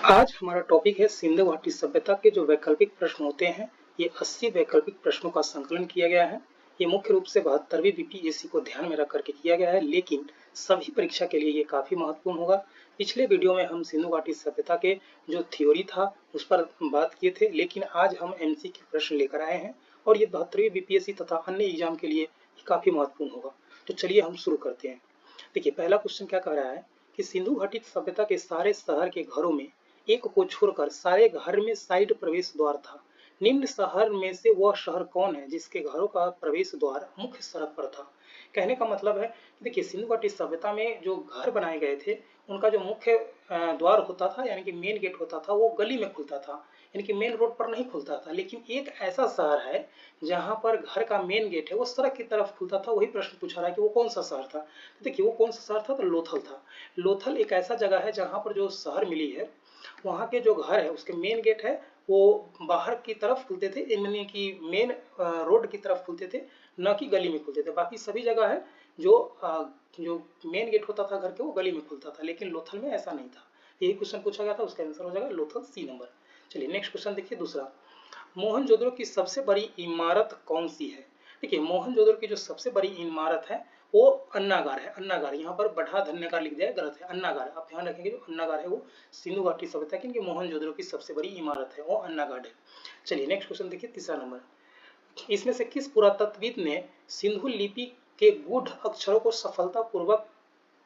आज हमारा टॉपिक है सिंधु घाटी सभ्यता के जो वैकल्पिक प्रश्न होते हैं। ये 80 वैकल्पिक प्रश्नों का संकलन किया गया है। ये मुख्य रूप से 72वीं बीपीएससी को ध्यान में रख करके किया गया है, लेकिन सभी परीक्षा के लिए ये काफी महत्वपूर्ण होगा। पिछले वीडियो में हम सिंधु घाटी सभ्यता के जो थ्योरी था उस पर बात किए थे, लेकिन आज हम एमसीक्यू प्रश्न लेकर आए हैं और ये 72वीं बीपीएससी तथा अन्य एग्जाम के लिए काफी महत्वपूर्ण होगा। तो चलिए हम शुरू करते हैं। देखिए, पहला क्वेश्चन क्या कह रहा है कि सिंधु घाटी सभ्यता के सारे शहर के घरों में एक को छोड़कर सारे घर में साइड प्रवेश द्वार था। निम्न शहर में से वह शहर कौन है जिसके घरों का प्रवेश द्वार मुख्य सड़क पर था। कहने का मतलब है कि देखिए, सिंधु घाटी सभ्यता में जो घर बनाए गए थे उनका जो मुख्य द्वार होता था यानी कि मेन गेट होता था वो गली में खुलता था, यानी कि मेन रोड पर नहीं खुलता था। लेकिन एक ऐसा शहर है जहां पर घर का मेन गेट है वो सड़क की तरफ खुलता था। वही प्रश्न पूछा रहा है कि वो कौन सा शहर था। तो देखिए, वो कौन सा शहर था, तो लोथल था। लोथल एक ऐसा जगह है जहां पर जो शहर मिली है वहाँ के जो घर है उसके मेन गेट है वो बाहर की तरफ खुलते थे, यानी कि मेन रोड की तरफ खुलते थे, न कि गली में खुलते थे। बाकी सभी जगह है जो मेन गेट होता था घर के वो गली में खुलता था, लेकिन लोथल में ऐसा नहीं था। यही क्वेश्चन पूछा गया था, उसका आंसर हो जाएगा लोथल, सी नंबर। चलिए नेक्स्ट क्वेश्चन देखिए दूसरा। मोहनजोदड़ो की सबसे बड़ी इमारत कौन सी है। देखिए, मोहनजोदड़ो की जो सबसे बड़ी इमारत है वो अन्नागार है। अन्नागार, यहाँ पर बढ़ा धन्यकार लिख दिया, गलत है, अन्नागार। आप ध्यान रखेंगे जो अन्नागार है वो सिंधु घाटी सभ्यता की मोहनजोदड़ो की सबसे बड़ी इमारत है वो अन्नागार है। चलिए नेक्स्ट क्वेश्चन देखिए तीसरा नंबर। इसमें से किस पुरातत्वविद ने सिंधु लिपि के गूढ़ अक्षरों को सफलतापूर्वक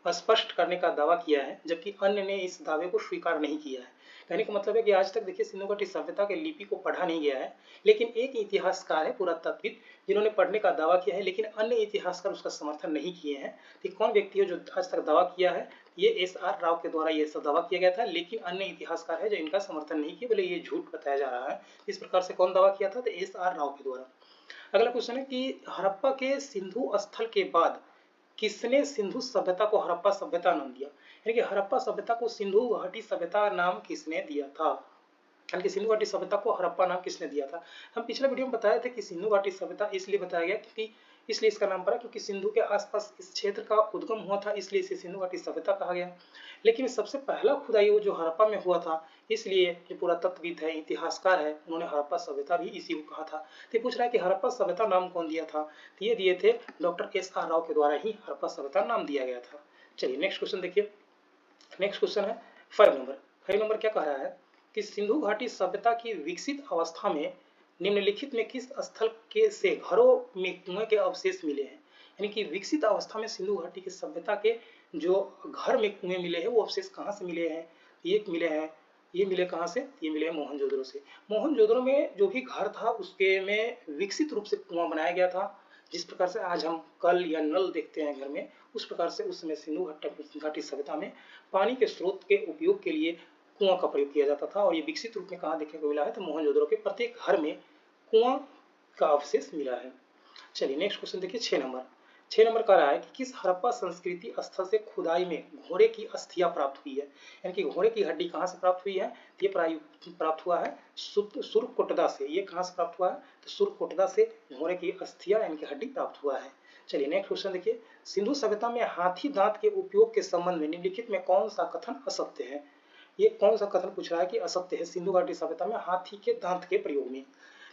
स्पष्ट करने का दावा किया है, जबकि अन्य ने इस दावे को स्वीकार नहीं किया है। कहने का मतलब है कि आज तक देखिए सिंधु घाटी सभ्यता के लिपि को पढ़ा नहीं गया है, लेकिन एक इतिहासकार है पुरातत्वविद जिन्होंने पढ़ने का दावा किया है, लेकिन अन्य इतिहासकार उसका समर्थन नहीं किए हैं। तो कौन व्यक्ति है जो आज तक दावा किया है? ये एस.आर. राव के द्वारा ये सब दावा किया गया था, लेकिन अन्य इतिहासकार है जो इनका समर्थन नहीं किए, बोले ये झूठ बताया जा रहा है। इस प्रकार से कौन दावा किया था? तो एस.आर. राव के द्वारा। अगला क्वेश्चन है कि हड़प्पा के सिंधु स्थल के बाद किसने सिंधु सभ्यता को हड़प्पा सभ्यता नाम दिया। यानी कि हड़प्पा सभ्यता को सिंधु घाटी सभ्यता नाम किसने दिया था, यानी कि सिंधु घाटी सभ्यता को हड़प्पा नाम किसने दिया था। हम पिछले वीडियो में बताए थे कि सिंधु घाटी सभ्यता इसलिए बताया गया क्योंकि इसलिए इसका नाम पड़ा क्योंकि सिंधु के आसपास इस क्षेत्र का उद्गम हुआ था, इसलिए इसे सिंधु घाटी सभ्यता कहा गया। लेकिन सबसे पहला खुदाई वो जो हड़प्पा में हुआ था, इसलिए जो पुरातत्वविद है, इतिहासकार है, उन्होंने हड़प्पा सभ्यता भी इसी को कहा था। तो पूछ रहा है कि हड़प्पा सभ्यता नाम कौन दिया था, तो ये दिए थे डॉक्टर एस.आर. राव के द्वारा ही हड़प्पा सभ्यता नाम दिया गया था। चलिए नेक्स्ट क्वेश्चन देखिए। नेक्स्ट क्वेश्चन है 5 नंबर। 5 नंबर क्या कह रहा है कि सिंधु घाटी सभ्यता की विकसित अवस्था में निम्नलिखित में किस स्थल के से घरों में कुएं के अवशेष मिले हैं। यानी कि विकसित अवस्था में सिंधु घाटी की सभ्यता के जो घर में कुएं मिले हैं वो अवशेष कहाँ से मिले हैं? ये मिले हैं, ये मिले कहाँ से? ये मिले हैं मोहनजोदड़ो से। मोहनजोदड़ो में जो भी घर था उसके में विकसित रूप से कुआं बनाया गया था। जिस प्रकार से आज हम कल या नल देखते हैं घर में, उस प्रकार से उस समय सिंधु घाटी सभ्यता में पानी के स्रोत के उपयोग के लिए कुआं का प्रयोग किया जाता था। और ये विकसित रूप में कहाँ देखने को मिला है? तो मोहनजोदड़ो के प्रत्येक घर में कुआं का अवशेष मिला है। चलिए नेक्स्ट क्वेश्चन देखिए 6 नंबर। 6 नंबर का रहा है कि किस हड़प्पा संस्कृति स्थल से खुदाई में घोड़े की अस्थियां प्राप्त हुई है। यानी कि घोड़े की हड्डी कहाँ से प्राप्त हुई है? ये प्राप्त हुआ है सुरकोटदा से। ये कहाँ से प्राप्त हुआ है? तो सुरकोटदा से घोड़े की अस्थियां यानी कि हड्डी प्राप्त हुआ है। चलिए नेक्स्ट क्वेश्चन देखिए। सिंधु सभ्यता में हाथी दांत के उपयोग के संबंध में निम्नलिखित में कौन सा कथन असत्य है? ये कौन सा कथन पूछ रहा है कि असत्य है सिंधु घाटी सभ्यता में हाथी के दांत के प्रयोग में?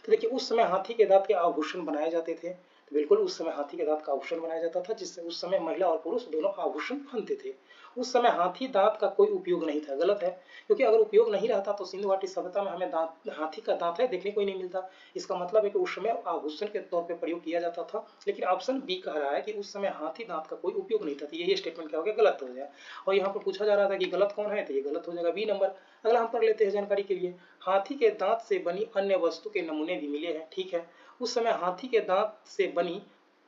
तो देखिए, उस समय हाथी के दांत के आभूषण बनाए जाते थे। तो बिल्कुल उस समय हाथी के दांत का आभूषण बनाया जाता था, जिससे उस समय महिला और पुरुष दोनों आभूषण पहनते थे। उस समय हाथी दांत का कोई उपयोग नहीं था, गलत है। क्योंकि अगर उपयोग नहीं रहता तो सिंधु घाटी सभ्यता में हमें दांत, हाथी का दांत है देखने को ही नहीं मिलता। इसका मतलब है कि उस समय आभूषण के तौर पर प्रयोग किया जाता था। लेकिन ऑप्शन बी कह रहा है कि उस समय हाथी दांत का कोई उपयोग नहीं था। तो यही स्टेटमेंट क्या हो गया? गलत हो गया। और यहाँ पर पूछा जा रहा था कि गलत कौन है, तो ये गलत हो जाएगा, बी नंबर। अगला हम पढ़ लेते हैं जानकारी के लिए। हाथी के दांत से बनी अन्य वस्तु के नमूने भी मिले हैं। ठीक है, उस समय हाथी के दांत से बनी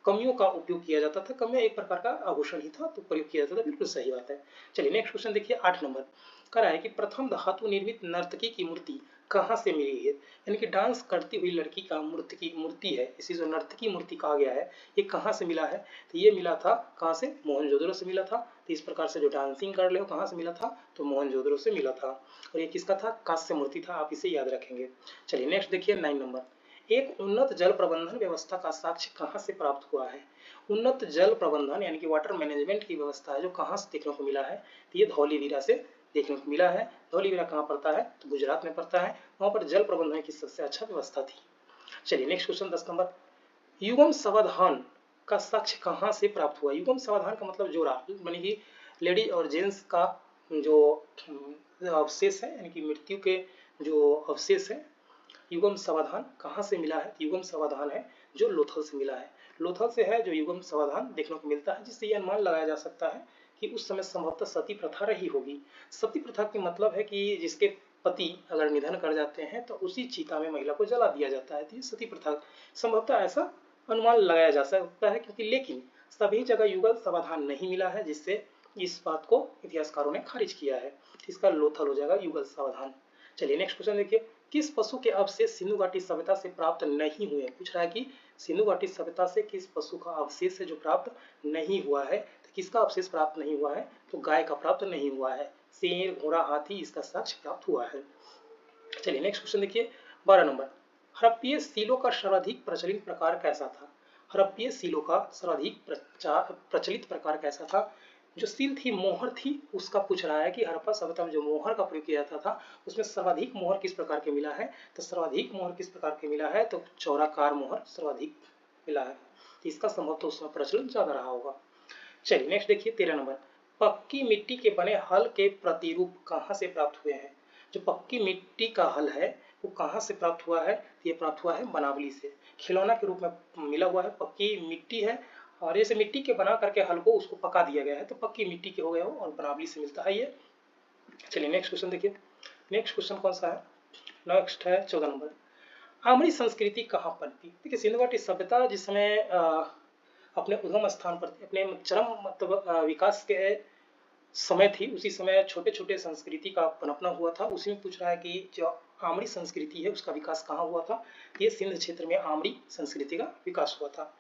कमियों का उपयोग किया जाता था। कमियां एक प्रकार का आभूषण ही था, तो प्रयोग किया जाता था। बिल्कुल सही बात है। चलिए नेक्स्ट क्वेश्चन देखिए 8 नंबर। कह रहा है कि प्रथम धातु निर्मित नर्तकी की मूर्ति कहाँ से मिली है। यानी कि डांस करती हुई लड़की का मूर्ति है, इसी जो नर्तकी मूर्ति कहा गया है, ये कहाँ से मिला है? तो ये मिला था कहाँ से? मोहनजोदड़ो से मिला था। तो इस प्रकार से जो डांसिंग कर रहे हो कहाँ से मिला था? तो मोहनजोदड़ो से मिला था। और ये किसका था? कांस्य मूर्ति था, आप इसे याद रखेंगे। चलिए नेक्स्ट देखिए 9 नंबर। एक उन्नत जल प्रबंधन व्यवस्था का साक्ष्य कहाँ से प्राप्त हुआ है? उन्नत जल प्रबंधन यानी कि वाटर मैनेजमेंट की व्यवस्था है जो कहाँ से देखने को मिला है? तो ये धौलीवीरा से देखने को मिला है। धौलावीरा कहाँ पड़ता है? तो गुजरात में पड़ता है। वहाँ पर जल प्रबंधन की सबसे अच्छा व्यवस्था थी। चलिए नेक्स्ट क्वेश्चन 10 नंबर, युग्म समाधान का साक्ष्य कहाँ से प्राप्त हुआ? युग्म समाधान का मतलब जोड़ा, यानी कि लेडीज और जेंट्स का जो अवशेष है, यानी कि मृत्यु के जो अवशेष है, युग्म समाधान कहाँ से मिला है? युग्म समाधान है जो लोथल से मिला है। लोथल से है जो युग्म समाधान देखने को मिलता है, जिससे यह अनुमान लगाया जा सकता है कि उस समय संभवतः सती प्रथा रही होगी। सती प्रथा का मतलब है कि जिसके पति अगर निधन कर जाते हैं तो उसी चिता में महिला को जला दिया जाता है, तो ये सती प्रथा संभवतः ऐसा अनुमान लगाया जा सकता है, क्योंकि लेकिन सभी जगह युगल समाधान नहीं मिला है, जिससे इस बात को इतिहासकारों ने खारिज किया है। इसका लोथल हो जाएगा युगल समाधान। चलिए नेक्स्ट क्वेश्चन देखिए, किस पशु के अवशेष सिंधु घाटी सभ्यता से प्राप्त नहीं हुए? पूछ रहा है कि सिंधु घाटी सभ्यता से किस पशु का अवशेष है जो प्राप्त नहीं हुआ है? तो किसका अवशेष प्राप्त नहीं हुआ है? तो गाय का प्राप्त नहीं हुआ है। शेर, घोड़ा, हाथी इसका साक्ष्य प्राप्त हुआ है। चलिए नेक्स्ट क्वेश्चन देखिए 12 नंबर, हड़प्पीय सीलों का सर्वाधिक प्रचलित प्रकार कैसा था? हड़प्पीय सीलों का सर्वाधिक प्रचलित प्रकार कैसा था? जो सील थी, मोहर थी, उसका पूछ रहा है कि हड़प्पा सभ्यता में जो मोहर का प्रयोग किया जाता था उसमें सर्वाधिक मोहर किस प्रकार के मिला है? तो सर्वाधिक मोहर किस प्रकार के मिला है? तो चौराकार मोहर सर्वाधिक मिला है। तो इसका संभव तो उसमें प्रचलन ज्यादा रहा होगा। चलिए नेक्स्ट देखिए 13 नंबर, पक्की मिट्टी के बने हल के प्रतिरूप कहाँ से प्राप्त हुए हैं? जो पक्की मिट्टी का हल है वो कहाँ से प्राप्त हुआ है? ये प्राप्त हुआ है बनावली से। खिलौना के रूप में मिला हुआ है, पक्की मिट्टी है और जैसे मिट्टी के बना करके हल को उसको पका दिया गया है, तो पक्की मिट्टी के हो गए हो और बनावली से मिलता है ये। चलिए नेक्स्ट क्वेश्चन देखिए, नेक्स्ट क्वेश्चन कौन सा है? नेक्स्ट है 14 नंबर, आमरी संस्कृति कहाँ पनपी? देखिए सिंधु घाटी सभ्यता जिस समय अपने उद्गम स्थान पर अपने चरम मतलब विकास के समय थी, उसी समय छोटे छोटे संस्कृति का पनपना हुआ था। उसी में पूछ रहा है कि जो आमरी संस्कृति है उसका विकास कहाँ हुआ था? ये सिंध क्षेत्र में आमरी संस्कृति का विकास हुआ था।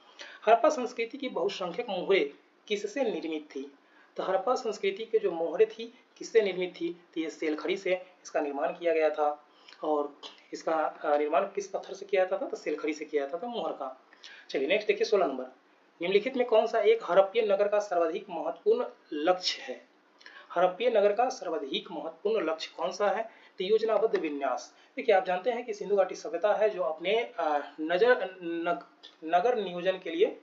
हड़प्पा संस्कृति की बहुसंख्यक मोहरे किससे निर्मित थी? तो हड़प्पा संस्कृति के जो मोहरे थी किससे निर्मित थी? तो ये सेलखड़ी से इसका निर्माण किया गया था। और इसका निर्माण किस पत्थर से किया जाता था? तो सेलखड़ी से किया जाता था मोहर का। चलिए नेक्स्ट देखिए 16 नंबर, निम्नलिखित में कौन सा एक हड़प्पीय नगर का सर्वाधिक महत्वपूर्ण लक्ष्य है? हड़प्पीय नगर का सर्वाधिक महत्वपूर्ण लक्ष्य कौन सा है? तो योजनाबद्ध विन्यास। देखिए आप जानते हैं कि सिंधु घाटी सभ्यता है जो अपने नगर नियोजन के लिए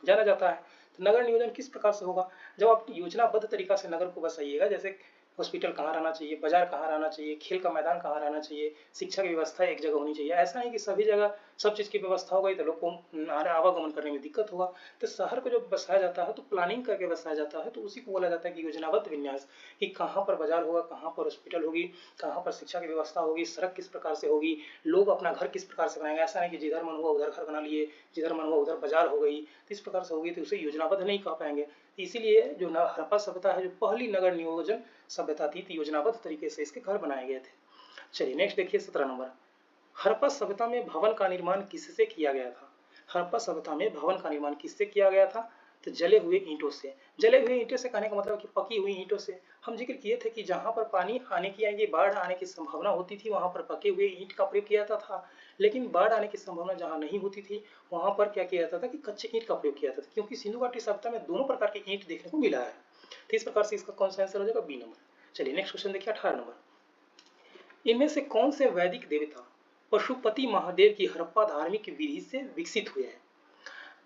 जाना जाता है। तो नगर नियोजन किस प्रकार से होगा? जब आप योजनाबद्ध तरीका से नगर को बसाइएगा, जैसे हॉस्पिटल कहाँ रहना चाहिए, बाजार कहाँ रहना चाहिए, खेल का मैदान कहाँ रहना चाहिए, शिक्षा की व्यवस्था एक जगह होनी चाहिए। ऐसा नहीं कि सभी जगह सब चीज़ की व्यवस्था हो गई तो लोग को आवागमन करने में दिक्कत होगा। तो शहर को जब बसाया जाता है तो प्लानिंग करके बसाया जाता है, तो उसी को बोला जाता है कि योजनाबद्ध विन्यास, कि कहाँ पर बाजार होगा, कहाँ पर हॉस्पिटल होगी, कहाँ पर शिक्षा की व्यवस्था होगी, सड़क किस प्रकार से होगी, लोग अपना घर किस प्रकार से बनाएंगे। ऐसा नहीं कि जिधर मन हुआ उधर घर बना लिए, जिधर मन हुआ उधर बाजार हो गई, तो इस प्रकार से होगी तो उसे योजनाबद्ध नहीं कह पाएंगे। इसीलिए जो हड़प्पा सभ्यता है जो पहली नगर नियोजन सभ्यता थी, तो योजनाबद्ध तरीके से इसके घर बनाए गए थे। चलिए नेक्स्ट देखिए 17 नंबर, हड़प्पा सभ्यता में भवन का निर्माण किससे किया गया था? हड़प्पा सभ्यता में भवन का निर्माण किससे किया गया था? तो जले हुए ईंटों से। जले हुए ईंटों से कहने का मतलब कि पकी हुई ईंटों से। हम जिक्र किए थे कि जहां पर पानी आने की यानी बाढ़ आने की संभावना होती थी वहां पर पके हुए ईंट का प्रयोग किया जाता था, लेकिन बाढ़ आने की संभावना जहां नहीं होती थी वहां पर क्या किया जाता था कि कच्चे ईंट का प्रयोग किया जाता था, क्योंकि सिंधु घाटी सभ्यता में दोनों प्रकार के ईंट देखने को मिला है। तो इस प्रकार से इसका कौन सा आंसर हो जाएगा? B number. चलिए नेक्स्ट क्वेश्चन देखिए 18 नंबर, इनमें से कौन से वैदिक देवता पशुपति महादेव की हड़प्पा धार्मिक विधि से विकसित हुए हैं?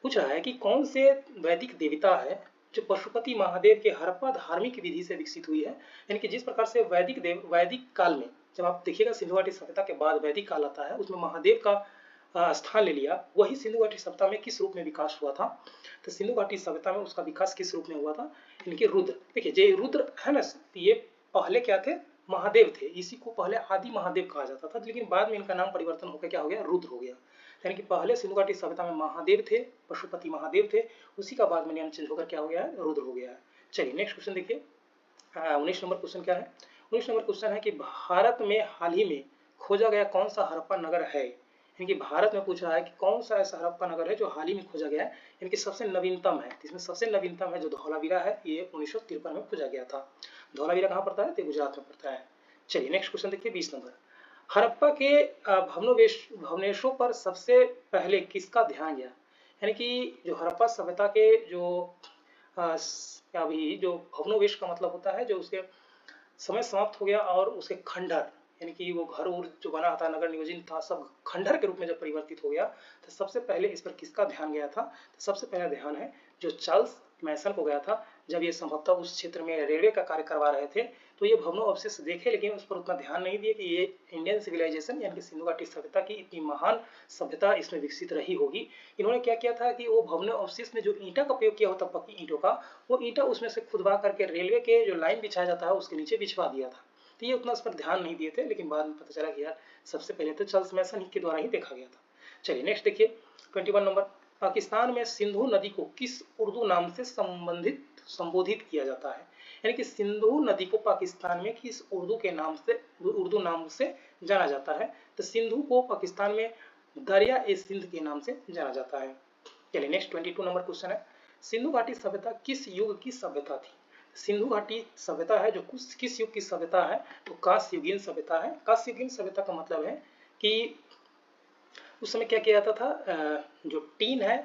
पूछ रहा है कि कौन से वैदिक देवता है जो पशुपति महादेव के हड़प्पा धार्मिक विधि से विकसित हुई है। यानी कि जिस प्रकार से वैदिक काल में जब आप देखिएगा सिंधु घाटी सभ्यता के बाद वैदिक काल आता है, उसमें महादेव का स्थान ले लिया, वही सिंधु घाटी सभ्यता में किस रूप में विकास हुआ था? तो सिंधु घाटी सभ्यता में उसका विकास किस रूप में हुआ था? इनके रुद्र, देखिए जो रुद्र है ना, ये पहले क्या थे? महादेव थे। इसी को पहले आदि महादेव कहा जाता था, लेकिन बाद में इनका नाम परिवर्तन होकर क्या हो गया? रुद्र हो गया। यानी कि पहले सिंधु घाटी सभ्यता में महादेव थे, पशुपति महादेव थे, उसी का बाद में नाम चेंज होकर क्या हो गया है? रुद्र हो गया है। चलिए नेक्स्ट क्वेश्चन देखिए 19 नंबर क्वेश्चन क्या है? 19 नंबर क्वेश्चन है कि भारत में हाल ही में खोजा गया कौन सा हड़प्पा नगर है? यानी कि भारत में पूछ रहा है कि कौन सा ऐसा हड़प्पा नगर है जो हाल ही में खोजा गया है, यानी कि सबसे नवीनतम है। इसमें सबसे नवीनतम है जो धौलावीरा है, ये 1953 में खोजा गया था। धौलावीरा कहाँ पड़ता है? तो गुजरात में पड़ता है। चलिए नेक्स्ट क्वेश्चन देखिए 20 नंबर, हड़प्पा के भवनेशों पर सबसे पहले किसका ध्यान गया? यानी कि जो हड़प्पा सभ्यता के जो अभी जो भवनोवेश का मतलब होता है जो उसके समय समाप्त हो गया और उसे खंडहर यानी कि वो घर उर जो बना था, नगर नियोजन था, सब खंडहर के रूप में जब परिवर्तित हो गया तो सबसे पहले इस पर किसका ध्यान गया था? तो सबसे पहला ध्यान है जो चार्ल्स मैसन को गया था। जब ये संभवतः उस क्षेत्र में रेलवे का कार्य करवा रहे थे तो ये भवनों अवशेष देखे, लेकिन उस पर उतना ध्यान नहीं दिए कि ये इंडियन सिविलाइजेशन यानी कि सिंधु घाटी सभ्यता की इतनी महान सभ्यता इसमें विकसित रही होगी। इन्होंने क्या किया था कि वो भवनों अवशेष में जो ईंटा का प्रयोग किया होता, पक्की ईंटों का, वो ईंटा उसमें से खुदवा करके रेलवे के जो लाइन बिछाया जाता है उसके नीचे बिछवा दिया था। तो ये उतना इस पर ध्यान नहीं दिए थे, लेकिन बाद में पता चला कि यार सबसे पहले तो चार्ल्स मैसन के द्वारा ही देखा गया था। चलिए नेक्स्ट देखिए 21 नंबर। पाकिस्तान में सिंधु नदी को किस उर्दू नाम से संबोधित किया जाता है? यानी कि सिंधु नदी को पाकिस्तान में किस उर्दू नाम से जाना जाता है? तो सिंधु को पाकिस्तान में दरिया ए सिंध के नाम से जाना जाता है। चलिए नेक्स्ट 22 नंबर क्वेश्चन है, सिंधु घाटी सभ्यता किस युग की सभ्यता थी? सिंधु घाटी सभ्यता है जो किस युग की सभ्यता है? तो कांस्ययुगीन सभ्यता है। कांस्ययुगीन सभ्यता का मतलब है कि उस समय क्या किया जाता था, जो टीन है,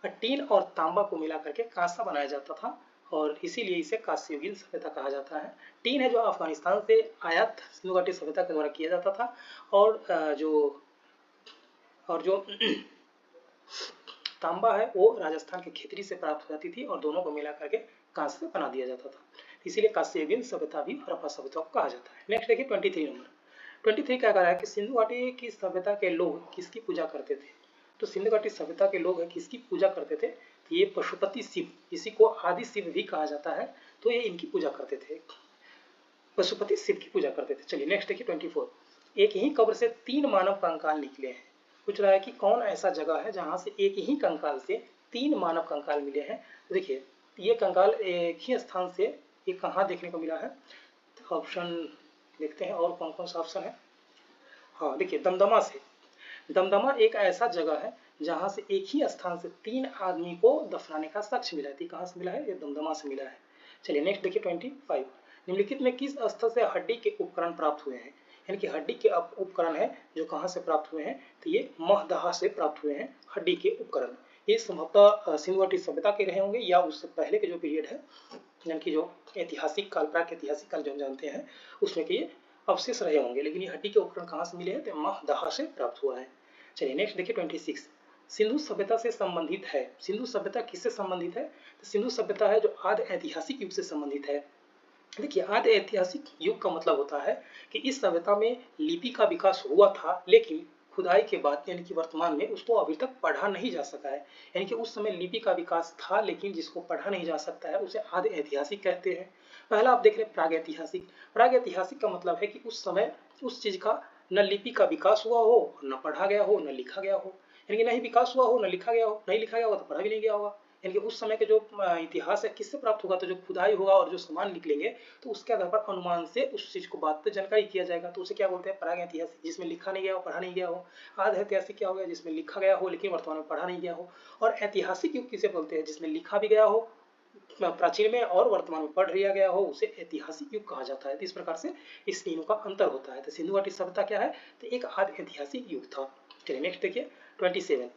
टीन और तांबा को मिला करके कांसा बनाया जाता था और इसीलिए इसे कांस्ययुगीन सभ्यता कहा जाता है। टीन है जो अफगानिस्तान से आयात सिंधु घाटी सभ्यता के द्वारा किया जाता था और जो तांबा है वो राजस्थान के खेतरी से प्राप्त हो जाती थी और दोनों को मिला करके कांस्य बना दिया जाता था। इसीलिए कांस्ययुगीन सभ्यता भी हड़प्पा सभ्यता को कहा जाता है। नेक्स्ट देखिए 23 नंबर। 23 क्या कह रहा है कि सिंधु घाटी की सभ्यता के लोग किसकी पूजा करते थे? तो सिंधु घाटी सभ्यता के लोग किसकी पूजा करते थे? तो ये पशुपति शिव, इसी को आदि शिव भी कहा जाता है, तो ये इनकी पूजा करते थे, पशुपति शिव की पूजा करते थे। चलिए नेक्स्ट देखिए 24। एक ही कब्र से 3 मानव कंकाल निकले हैं। पूछ रहा है कि कौन ऐसा जगह है जहां से एक ही कंकाल से 3 मानव कंकाल मिले हैं? तो देखिए ये कंकाल एक ही स्थान से ये कहाँ देखने को मिला है? तो ऑप्शन देखते हैं और कौन कौन सा ऑप्शन है। हाँ देखिए दमदमा से। दमदमा एक ऐसा जगह है जहां से एक ही स्थान से 3 आदमी को दफनाने का साक्ष्य मिला है। कहाँ से मिला है? ये दमदमा से मिला है। चलिए नेक्स्ट देखिए 25। निम्नलिखित में किस स्थल से हड्डी के उपकरण प्राप्त हुए हैं? यानी कि हड्डी के उपकरण है जो कहाँ से प्राप्त हुए हैं? तो ये महदहा से प्राप्त हुए हैं हड्डी के उपकरण। ये संभवतः सिंधु घाटी सभ्यता के रहे होंगे या उससे पहले के जो पीरियड है, यानी कि जो ऐतिहासिक काल, प्राक ऐतिहासिक काल जो हम जानते हैं उसमें के ये अवशेष रहे होंगे। लेकिन ये हड्डी के उपकरण कहाँ से मिले हैं? तो महदहा से प्राप्त हुआ है। चलिए नेक्स्ट देखिए 26। सिंधु सभ्यता से संबंधित है। सिंधु सभ्यता किससे संबंधित है? तो सिंधु सभ्यता है जो आदि ऐतिहासिक युग से संबंधित है। देखिए आदि ऐतिहासिक युग का मतलब होता है कि इस सभ्यता में लिपि का विकास हुआ था, लेकिन खुदाई के बाद यानी कि वर्तमान में उसको अभी तक पढ़ा नहीं जा सका है। यानी कि उस समय लिपि का विकास था लेकिन जिसको पढ़ा नहीं जा सकता है उसे आदि ऐतिहासिक कहते हैं। पहला आप देख रहे हैं प्राग ऐतिहासिक। प्राग ऐतिहासिक का मतलब है कि उस समय उस चीज का न लिपि का विकास हुआ हो, न पढ़ा गया हो, न लिखा गया हो। यानी कि नहीं विकास हुआ हो, न लिखा गया हो, नहीं लिखा गया होगा तो पढ़ा भी नहीं गया होगा। यानी कि उस समय के जो इतिहास है किससे प्राप्त होगा? तो जो खुदाई होगा और जो सामान निकलेंगे तो उसके आधार पर अनुमान से उस चीज को बात पे जानकारी किया जाएगा, तो उसे क्या बोलते हैं? प्राग ऐतिहासिक, जिसमें लिखा नहीं गया हो, पढ़ा नहीं गया हो। आध ऐतिहासिक क्या हो गया? जिसमें लिखा गया हो लेकिन वर्तमान में पढ़ा नहीं गया हो। और ऐतिहासिक युग किसे बोलते हैं? जिसमें लिखा भी गया हो प्राचीन में और वर्तमान में पढ़ लिया गया हो, उसे ऐतिहासिक युग कहा जाता है। तो इस प्रकार से इस तीनों का अंतर होता है। तो सिंधु घाटी सभ्यता क्या है? तो एक आद ऐतिहासिक युग था। चलिए नेक्स्ट देखिए 27।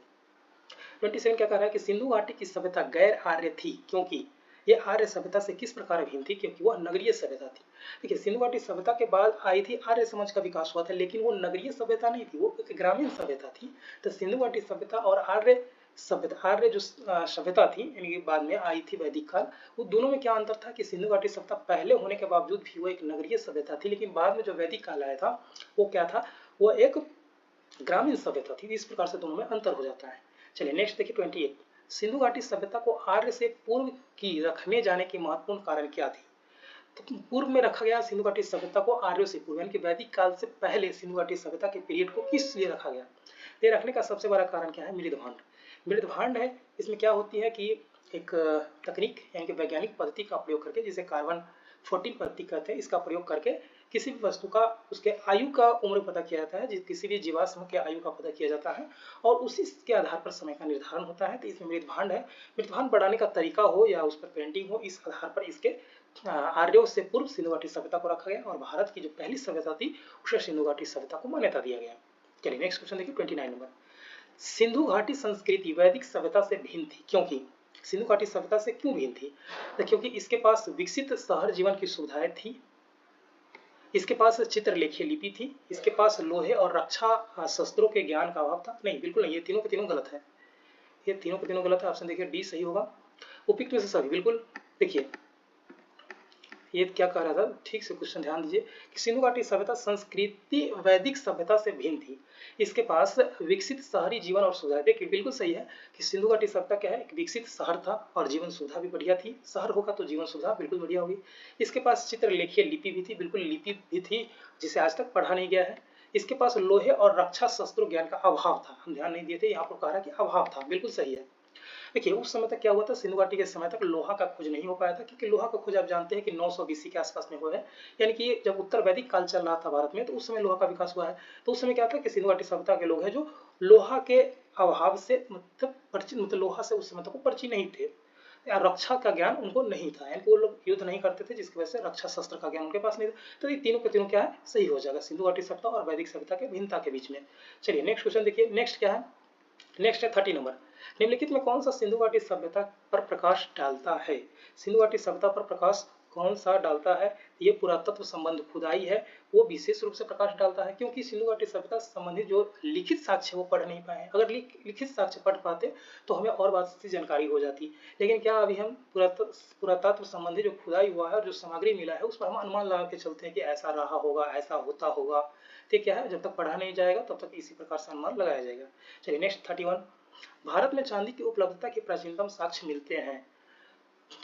27 क्या कह रहा है कि सिंधु घाटी की सभ्यता गैर आर्य थी क्योंकि ये आर्य सभ्यता से किस प्रकार भिन्न थी? क्योंकि वह नगरीय सभ्यता थी। देखिए सिंधु घाटी सभ्यता के बाद आई थी आर्य समाज का विकास हुआ था, लेकिन वो नगरीय सभ्यता नहीं थी, वो एक ग्रामीण सभ्यता थी। तो सिंधु घाटी सभ्यता और आर्य सभ्यता, आर्य जो सभ्यता थी यानी कि बाद में आई थी वैदिक काल, वो दोनों में क्या अंतर था कि सिंधु घाटी सभ्यता पहले होने के बावजूद भी वो एक नगरीय सभ्यता थी, लेकिन बाद में जो वैदिक काल आया था वो क्या था? वो एक ग्रामीण सभ्यता थी। इस प्रकार से दोनों में अंतर हो जाता है। चलिए नेक्स्ट देखिए 28। सिंधु घाटी सभ्यता को आर्य से पूर्व की रखने जाने की महत्वपूर्ण कारण क्या थी? तो पूर्व में रखा गया सिंधु घाटी सभ्यता को आर्यों से पूर्व यानी कि वैदिक काल से पहले सिंधु घाटी सभ्यता के पीरियड को किस लिए रखा गया? ये रखने का सबसे बड़ा कारण क्या है? मृदभांड। मृदभांड है, इसमें क्या होती है कि एक तकनीक यानी कि वैज्ञानिक पद्धति का प्रयोग करके, जिसे कार्बन 14 पद्धति कहते हैं, इसका प्रयोग करके किसी भी वस्तु का उसके आयु का उम्र पता किया जाता है, किसी भी जीवाश्म के आयु का पता किया जाता है और उसी के आधार पर समय का निर्धारण होता है। तो इसमें मृदभांड है। मृदभांड बढ़ाने का तरीका हो या उस पर पेंटिंग हो, इस आधार पर इसके आर्यों से पूर्व सिंधु घाटी सभ्यता को रखा गया और भारत की जो पहली सभ्यता थी उसे सिंधु घाटी सभ्यता को मान्यता दिया गया। चलिए नेक्स्ट क्वेश्चन देखिए 29 नंबर। सिंधु घाटी संस्कृति वैदिक सभ्यता से भिन्न थी क्योंकि? सिंधु घाटी सभ्यता से क्यों भिन्न थी? क्योंकि इसके पास विकसित शहर जीवन की सुविधाएं थी, इसके पास चित्रलेखीय लिपि थी, इसके पास लोहे और रक्षा शस्त्रों के ज्ञान का अभाव था। नहीं, बिल्कुल नहीं, ये तीनों के तीनों गलत है, ये तीनों के तीनों गलत है। ऑप्शन देखिए डी सही होगा। उपयुक्त में से सभी बिल्कुल। देखिए ये क्या कह रहा था, ठीक से क्वेश्चन ध्यान दीजिए कि सिंधु घाटी सभ्यता संस्कृति वैदिक सभ्यता से भिन्न थी, इसके पास विकसित शहरी जीवन और सुविधा। देखिए बिल्कुल सही है कि सिंधु घाटी सभ्यता क्या है, एक विकसित शहर था और जीवन सुविधा भी बढ़िया थी। शहर होगा तो जीवन सुविधा बिल्कुल बढ़िया होगी। इसके पास चित्रलेखीय लिपि भी थी, बिल्कुल लिपि भी थी जिसे आज तक पढ़ा नहीं गया है। इसके पास लोहे और रक्षा शस्त्रों ज्ञान का अभाव था, हम ध्यान नहीं दिए थे, यहाँ पर कह रहा है कि अभाव था, बिल्कुल सही है। देखिए उस समय तक क्या हुआ था, सिंधु घाटी के समय तक लोहा का खोज नहीं हो पाया था, क्योंकि लोहा का खोज आप जानते हैं कि 900 BC के आसपास में हुआ है, यानी कि जब उत्तर वैदिक काल चल रहा था भारत में, तो उस समय लोहा का विकास हुआ है। तो उस समय क्या था कि सिंधु घाटी सभ्यता के लोग हैं जो लोहा के अभाव से मतलब लोहा से उस समय तक परिचित नहीं थे, या रक्षा का ज्ञान उनको नहीं था, यानी कि वो लोग युद्ध नहीं करते थे, जिसकी वजह से रक्षा शस्त्र का ज्ञान उनके पास नहीं था। तो ये तीनों के तीनों क्या है, सही हो जाएगा, सिंधु घाटी सभ्यता और वैदिक सभ्यता के भिन्नता के बीच में। चलिए नेक्स्ट क्वेश्चन देखिए, नेक्स्ट क्या है, नेक्स्ट है 30 नंबर। निम्नलिखित में कौन सा सिंधु घाटी सभ्यता पर प्रकाश डालता है। सिंधु घाटी सभ्यता पर प्रकाश कौन सा डालता है, ये पुरातत्व संबंध खुदाई है, वो विशेष रूप से प्रकाश डालता है, क्योंकि सिंधु घाटी सभ्यता संबंधित जो लिखित साक्ष्य वो पढ़ नहीं पाए। अगर लिखित साक्ष्य पढ़ पाते तो हमें और बात से जानकारी हो जाती, लेकिन क्या अभी हम पुरातत्व संबंधी जो खुदाई हुआ है और जो सामग्री मिला है उस पर हम अनुमान लगा के चलते हैं कि ऐसा रहा होगा, ऐसा होता होगा। तो क्या है, जब तक पढ़ा नहीं जाएगा तब तक इसी प्रकार से अनुमान लगाया जाएगा। चलिए नेक्स्ट 31। भारत में चांदी की उपलब्धता के प्राचीनतम साक्ष्य मिलते हैं।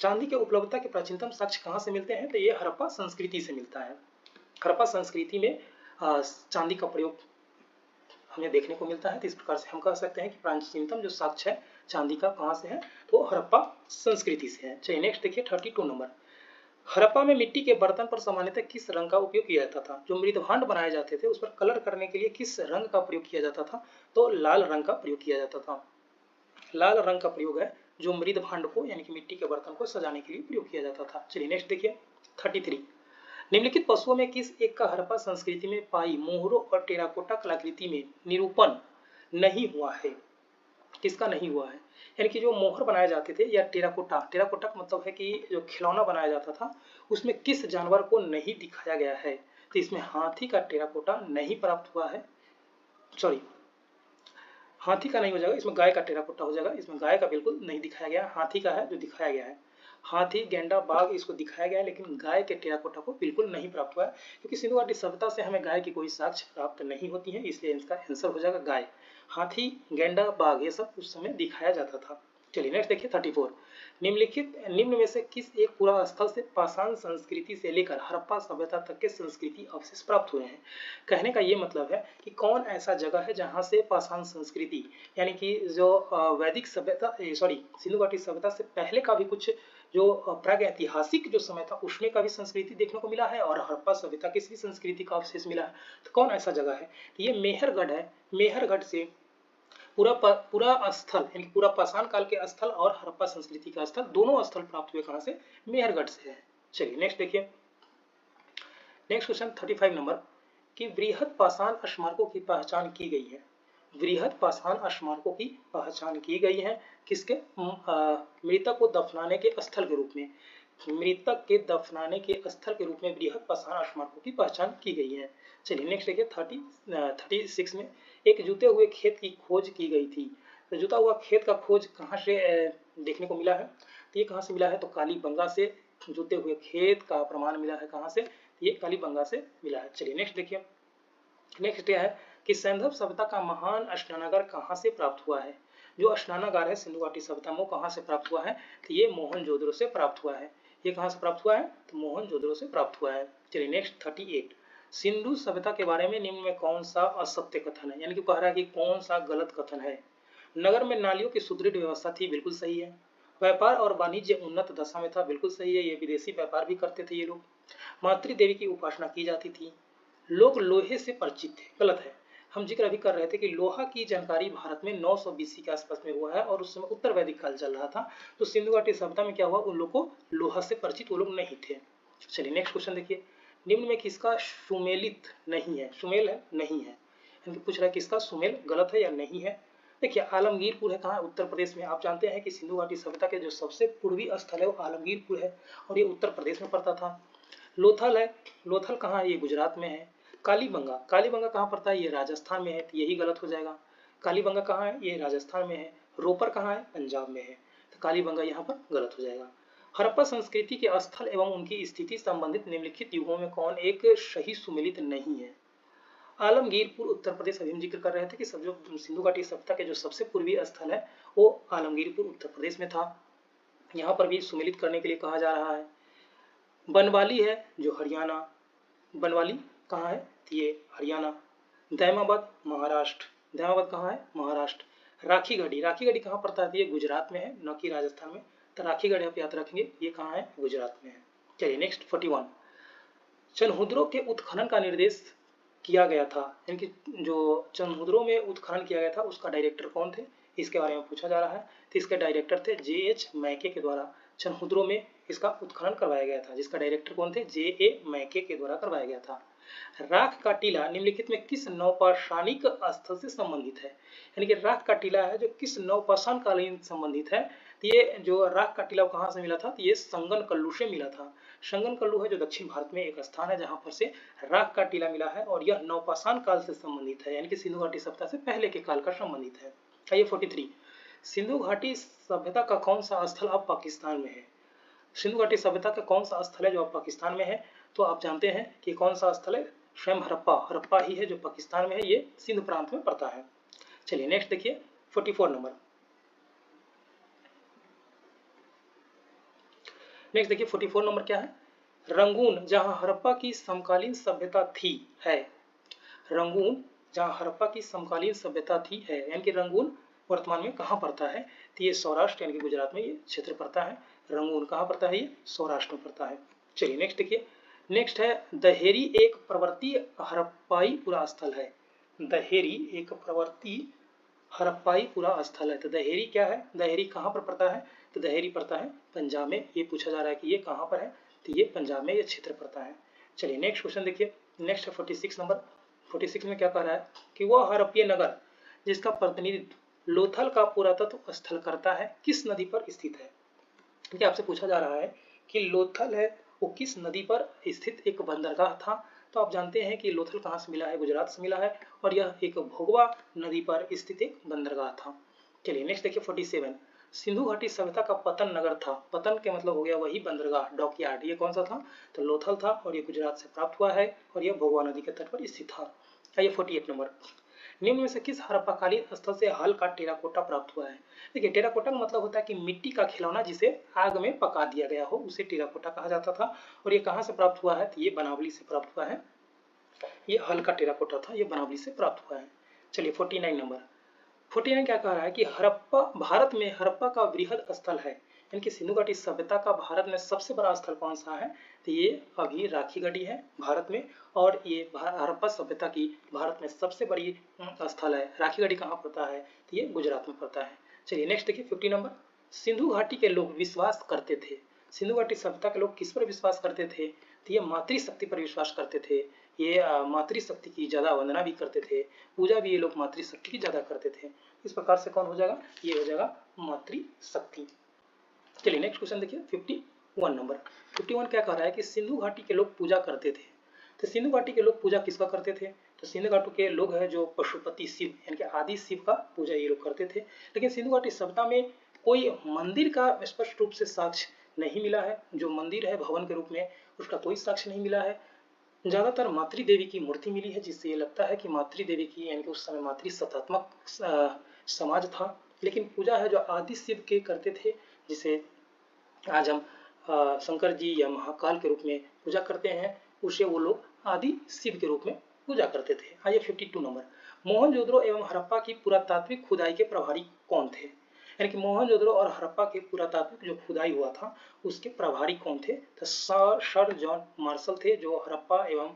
चांदी के उपलब्धता के प्राचीनतम साक्ष्य कहाँ से मिलते हैं, तो ये हड़प्पा संस्कृति से मिलता है। हड़प्पा संस्कृति में चांदी का प्रयोग हमें देखने को मिलता है। तो इस प्रकार से हम कह सकते हैं कि प्राचीनतम जो साक्ष्य है चांदी का कहाँ से है, तो हड़प्पा संस्कृति से है। चलिए नेक्स्ट देखिए 32 नंबर। हड़प्पा में मिट्टी के बर्तन पर सामान्यतः किस रंग का उपयोग किया जाता था। जो मृदभांड बनाए जाते थे उस पर कलर करने के लिए किस रंग का प्रयोग किया जाता था, तो लाल रंग का प्रयोग किया जाता था। लाल रंग का प्रयोग है जो मृदभांड को यानी कि मिट्टी के बर्तन को सजाने के लिए प्रयोग किया जाता था। चलिए नेक्स्ट देखिए 33। निम्नलिखित पशुओं में किस एक का हड़प्पा संस्कृति में पाई मोहरों और टेराकोटा कलाकृति में निरूपण नहीं हुआ है। किसका नहीं हुआ है, यानी कि जो मोहर बनाए जाते थे या टेराकोटा, टेराकोटा का मतलब है कि जो खिलौना बनाया जाता था उसमें किस जानवर को नहीं दिखाया गया है, तो इसमें हाथी का टेराकोटा नहीं प्राप्त हुआ है। सॉरी, हाथी का नहीं हो जाएगा, इसमें गाय का टेराकोटा हो जाएगा। इसमें गाय का बिल्कुल नहीं दिखाया गया, हाथी का है जो दिखाया गया है। हाथी, गेंडा, बाघ इसको दिखाया गया है, लेकिन गाय के टेराकोटा को बिल्कुल नहीं प्राप्त हुआ है, क्योंकि सिंधु घाटी सभ्यता से हमें गाय की कोई साक्ष्य प्राप्त नहीं होती है, इसलिए इसका आंसर हो जाएगा गाय। हाथी, गेंडा, बाघ ये सब उस समय दिखाया जाता था। चलिए नेक्स्ट देखिए 34। निम्न में से किस एक पुरा स्थल से पाषाण संस्कृति से लेकर हड़प्पा सभ्यता तक के संस्कृति अवशेष प्राप्त हुए हैं। कहने का ये मतलब है कि कौन ऐसा जगह है जहां से पाषाण संस्कृति यानी कि जो वैदिक सभ्यता सॉरी सिंधु घाटी सभ्यता से पहले का भी कुछ जो प्रागैतिहासिक जो समय था उसमें का भी संस्कृति देखने को मिला है और हड़प्पा सभ्यता की भी संस्कृति का अवशेष मिला है। तो कौन ऐसा जगह है, ये मेहरगढ़ है। मेहरगढ़ से पूरा स्थल यानी पूरा पाषाण काल के स्थल और हड़प्पा संस्कृति का स्थल दोनों स्थल प्राप्त हुए कहां से, मेहरगढ़ से है। चलिए नेक्स्ट देखिए, नेक्स्ट क्वेश्चन 35 नंबर कि वृहद पाषाण स्मारकों की पहचान की गई है। वृहद पाषाण स्मारकों की पहचान की गई है किसके, मृतक को दफनाने के स्थल के रूप में। मृतक के दफनाने के स्थल के रूप में वृहद पाषाण स्मारकों की पहचान की गई है। चलिए नेक्स्ट देखिए 36 में एक जुते हुए खेत की खोज की गई थी। तो जुता हुआ खेत का खोज कहाँ से देखने को मिला है, तो ये कहाँ से मिला है, तो कालीबंगा से जुते हुए खेत का प्रमाण मिला है। कहाँ से, ये कालीबंगा से मिला है। चलिए नेक्स्ट देखिए, नेक्स्ट क्या है कि सैंधव सभ्यता का महान स्नानागार कहाँ से प्राप्त हुआ है। जो स्नानागार है सिंधु घाटी सभ्यता में कहाँ से प्राप्त हुआ है, तो ये मोहनजोदड़ो से प्राप्त हुआ है। ये कहाँ से प्राप्त हुआ है, तो मोहनजोदड़ो से प्राप्त हुआ है। चलिए नेक्स्ट 38। सिंधु सभ्यता के बारे में निम्न में कौन सा असत्य कथन है, यानी कि कह रहा है कि कौन सा गलत कथन है। नगर में नालियों की सुदृढ़ व्यवस्था थी, बिल्कुल सही है। व्यापार और वाणिज्य उन्नत दशा में था, बिल्कुल सही है, ये विदेशी व्यापार भी करते थे ये लोग। मातृ देवी की उपासना की जाती थी। लोग लोहे से परिचित थे, गलत है। हम जिक्र अभी कर रहे थे कि लोहा की जानकारी भारत में 900 BC के आसपास में हुआ है और उस समय उत्तर वैदिक काल चल रहा था। तो सिंधु घाटी सभ्यता में क्या हुआ, उन लोगों को लोहा से परिचित वो लोग नहीं थे। चलिए नेक्स्ट क्वेश्चन देखिए, निम्न में किसका सुमेलित नहीं है, सुमेल है नहीं है, पूछ रहा है किसका सुमेल गलत है या नहीं है। देखिए आलमगीरपुर है कहाँ, उत्तर प्रदेश में। आप जानते हैं कि सिंधु घाटी सभ्यता के जो सबसे पूर्वी स्थल है वो आलमगीरपुर है और ये उत्तर प्रदेश में पड़ता था। लोथल है, लोथल कहाँ है? ये गुजरात में है। कालीबंगा, कालीबंगा कहाँ पड़ता है? ये राजस्थान में है, तो यही गलत हो जाएगा। कालीबंगा कहाँ है? ये राजस्थान में है। रोपर कहाँ है? पंजाब में है, तो कालीबंगा यहाँ पर गलत हो जाएगा। हड़प्पा संस्कृति के स्थल एवं उनकी स्थिति संबंधित निम्नलिखित युगों में कौन एक सही सुमेलित नहीं है? आलमगीरपुर उत्तर प्रदेश, अभी हम जिक्र कर रहे थे कि सब जो सिंधु घाटी सभ्यता के जो सबसे पूर्वी स्थल है वो आलमगीरपुर उत्तर प्रदेश में था। यहाँ पर भी सुमेलित करने के लिए कहा जा रहा है। बनवाली है जो हरियाणा, बनवाली कहाँ है? ये हरियाणा। दैमाबाद महाराष्ट्र, दैमाबाद कहाँ है? महाराष्ट्र। राखीगढ़ी, राखीगढ़ी कहाँ पड़ता है? ये गुजरात में है, न कि राजस्थान में, तो राखीगढ़ी आप याद रखेंगे, ये कहाँ है? गुजरात में है। चलिए नेक्स्ट 41, चनहुद्रों के उत्खनन का निर्देश किया गया था, यानी कि जो चनहुद्रों में उत्खनन किया गया था उसका डायरेक्टर कौन थे? इसके बारे में पूछा जा रहा है। तो इसके डायरेक्टर थे जे.एच. मैके के द्वारा चनहुद्रों में इसका उत्खनन करवाया गया था, जिसका डायरेक्टर कौन थे? जे.ए. मैके के द्वारा करवाया गया था। राख का टीला निम्नलिखित में किस नवपाषाणिक स्थल से संबंधित है? यानी कि राख का टीला है जो किस नवपाषाण कालीन संबंधित है? तो ये जो राख का टीला कहाँ से मिला था? तो ये संगनकल्लू से मिला था। संगनकल्लू है जो दक्षिण भारत में एक स्थान है जहाँ पर से राख का टीला मिला है, और यह नवपाषाण काल से संबंधित है, यानी कि सिंधु घाटी सभ्यता से पहले के काल का संबंधित है। आइए 43, सिंधु घाटी सभ्यता का कौन सा स्थल अब पाकिस्तान में है? सिंधु घाटी सभ्यता का कौन सा स्थल है जो अब पाकिस्तान में है? तो आप जानते हैं कि कौन सा स्थल है? स्वयं हड़प्पा, हड़प्पा ही है जो पाकिस्तान में है, ये सिंध प्रांत में पड़ता है। चलिए नेक्स्ट देखिए 44 नंबर, नेक्स्ट देखिए 44 नंबर क्या है? रंगून जहां हड़प्पा की समकालीन सभ्यता थी है, रंगून जहां हड़प्पा की समकालीन सभ्यता थी है, यानी कि रंगून वर्तमान में कहाँ पड़ता है? तो ये सौराष्ट्र यानी कि गुजरात में ये क्षेत्र पड़ता है। रंगून कहाँ पड़ता है? ये सौराष्ट्र में पड़ता है। चलिए नेक्स्ट देखिए, नेक्स्ट है दहेरी एक प्रवर्ती हड़प्पाई पुरा स्थल है। दहेरी एक प्रवर्ती हड़प्पाई पुरा स्थल है, तो दहेरी क्या है? दहेरी कहाँ पर पड़ता है? तो दहेरी पड़ता है पंजाब में। ये पूछा जा रहा है कि ये कहाँ पर है? तो ये पंजाब में ये क्षेत्र पड़ता है। चलिए नेक्स्ट क्वेश्चन देखिए, नेक्स्ट 46 नंबर, 46 में क्या कह रहा है कि वह हड़प्पीय नगर जिसका प्रतिनिधित्व लोथल का पुरातत्व स्थल करता है किस नदी पर स्थित है? क्योंकि आपसे पूछा जा रहा है कि लोथल है वो किस नदी पर स्थित एक बंदरगाह था। तो आप जानते हैं कि लोथल कहाँ से मिला है? गुजरात से मिला है, और यह एक भोगवा नदी पर स्थित एक बंदरगाह था। चलिए नेक्स्ट देखिए 47, सिंधु घाटी सभ्यता का पतन नगर था, पतन के मतलब हो गया वही बंदरगाह, डॉकयार्ड, ये कौन सा था? तो लोथल था, और ये गुजरात से प्राप्त हुआ है, और यह भोगवा नदी के तट पर स्थित था। आइए 48 नंबर, निम्न में से किस हड़प्पाकालीन स्थल से हल का टेराकोटा प्राप्त हुआ है? देखिए टेराकोटा का मतलब होता है कि मिट्टी का खिलौना जिसे आग में पका दिया गया हो उसे टेराकोटा कहा जाता था। और ये कहाँ से प्राप्त हुआ है? तो ये बनावली से प्राप्त हुआ है। ये हल का टेराकोटा था, ये बनावली से प्राप्त हुआ है। चलिए 49 नंबर, 49 क्या कह रहा है कि हड़प्पा भारत में हड़प्पा का वृहद स्थल है, यानी कि सिंधु घाटी सभ्यता का भारत में सबसे बड़ा स्थल कौन सा है? तो ये अभी राखीगढ़ी है भारत में, और ये हड़प्पा सभ्यता की भारत में सबसे बड़ी स्थल है। राखीगढ़ी कहाँ पड़ता है? तो ये गुजरात में पड़ता है। चलिए नेक्स्ट देखिए 50 नंबर, सिंधु घाटी के लोग विश्वास करते थे, सिंधु घाटी सभ्यता के लोग किस पर विश्वास करते थे? तो ये मातृशक्ति पर विश्वास करते थे। ये मातृशक्ति की ज्यादा वंदना भी करते थे, पूजा भी ये लोग मातृशक्ति की ज्यादा करते थे। इस प्रकार से कौन हो जाएगा? ये हो जाएगा मातृशक्ति। चलिए नेक्स्ट क्वेश्चन देखिए 51 नंबर, 51 क्या कह रहा है कि सिंधु घाटी के लोग पूजा करते थे। तो सिंधु घाटी के लोग पूजा किसका करते थे? तो सिंधु घाटी के लोग हैं जो पशुपति शिव यानी कि आदि शिव का पूजा ये लोग करते थे। लेकिन सिंधु घाटी सभ्यता में कोई मंदिर का स्पष्ट रूप से साक्ष्य नहीं मिला है, जो मंदिर है भवन के रूप में उसका कोई साक्ष्य नहीं मिला है। ज्यादातर मातृ देवी की मूर्ति मिली है, जिससे ये लगता है कि मातृ देवी की यानी कि उस समय मातृ सत्तात्मक समाज था। लेकिन पूजा है जो आदि शिव के करते थे, जिसे आज हम शंकर जी या महाकाल के रूप में पूजा करते हैं, उसे वो लोग आदि शिव के रूप में पूजा करते थे। आइए 52 नंबर, मोहनजोदड़ो एवं हड़प्पा की पुरातात्विक खुदाई के प्रभारी कौन थे? यानी कि मोहनजोदड़ो और हड़प्पा के पुरातात्विक जो खुदाई हुआ था उसके प्रभारी कौन थे? तो सर जॉन मार्शल थे जो हड़प्पा एवं